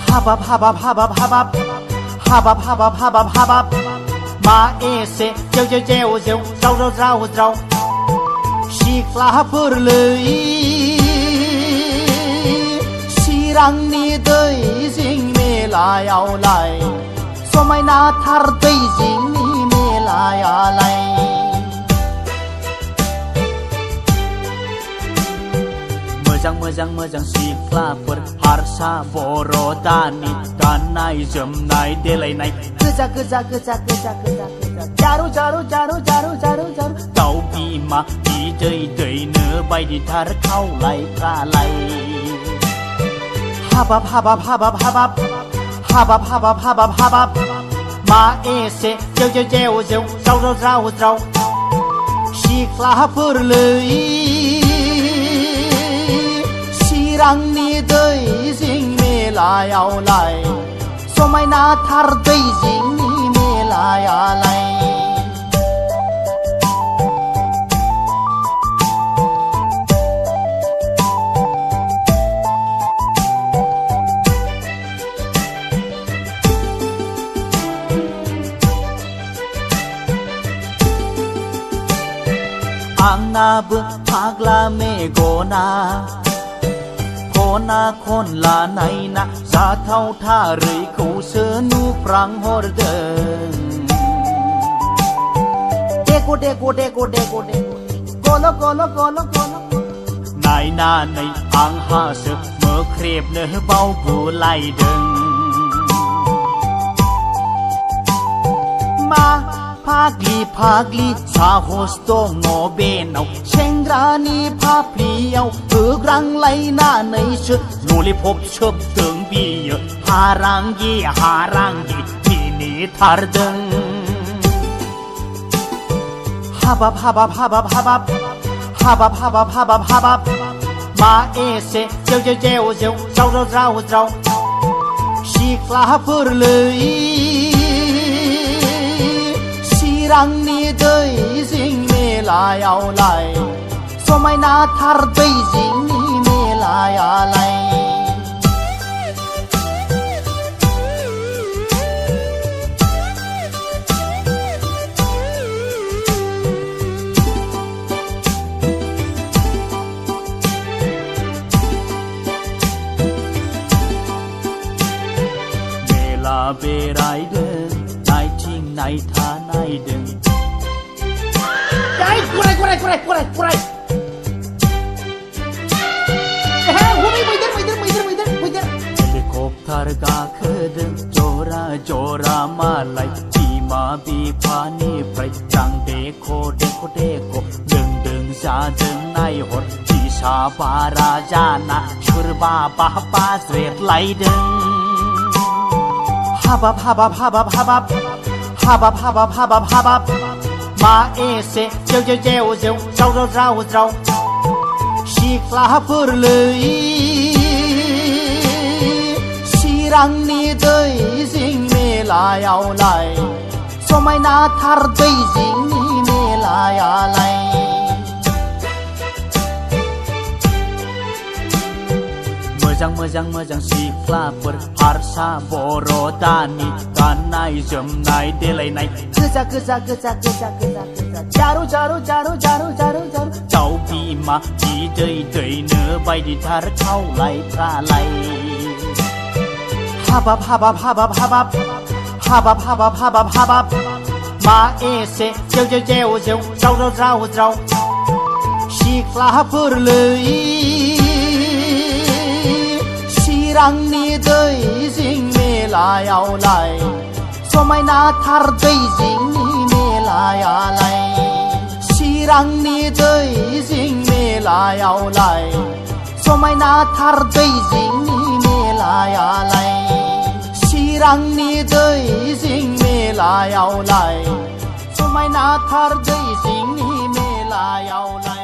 Habab, habab, habab, habab, habab, habab, habab, habab. Ma ese, eu, rau, rau, rau, rau. Și clapârlăi, și rangni dăi, zing me la iau lai. So mai na thar dăi, zing ni me la ia lai. Măjang și clapăr, harsa borodani, danai jămnai delai. Găza, jaru, tau bima, dăi, nă bai di thar khau lai pra lai. Habab, habab, habab, habab, habab, habab, habab, habab. Ma ese, eu, rau, rau. Și clapârlăi, și rangni dăi, zing me la iau lai. So mai na thar dăi, zing ni me la ia lai. Angab phagla me gona Kona khon la nai na Za thau tha rơi khẩu sơ nu prang hor deng Deko Golo Nai na nai ang ha sơ Mơ krep nơ bao gu lai deng Ma Phagli sa hosto ngo benau Sengrani phapliau grang lai na nei su Nuli phop chop teng bi harangi Mini thar deng Habab, habab, habab, habab, habab, habab, habab, habab. Ma ese, eu, rau, rau. Și clapârlăi, rangni dăi, zing me la iau lai. So mai na thar dăi, zing ni me la ia lai. Me la berai dâng, nai ting nai tha nai dâng. Curai. Helicopter ga khadeng jora malai Bima bi pani prai Jang deko Deng za deng nai hot Jisa para jana Shurba ba sret lai deng Habab, habab, habab, habab, habab, habab, habab, habab. Ma ese, eu, rau, rau. Și clapârlăi, și rangni dăi, zing me la iau lai. So mai na thar dăi, zing ni me la ia lai. Măjang și clapăr, harsa borodani, danai jămnai delai. Găza, jaru, tau bima, dăi, nă bai di thar khau lai pra lai. Habab, habab, habab, habab, habab, habab, habab, habab. Ma ese, eu, rau, rau. Și clapârlăi, și rangni dăi, zing me la iau lai. So mai na thar dăi, zing ni me la ia lai. Și rangni dăi, zing me la iau lai. So mai na thar dăi, zing ni me la ia lai. Și rangni dăi, zing me la iau lai. So mai na thar dăi, zing ni me la iau lai.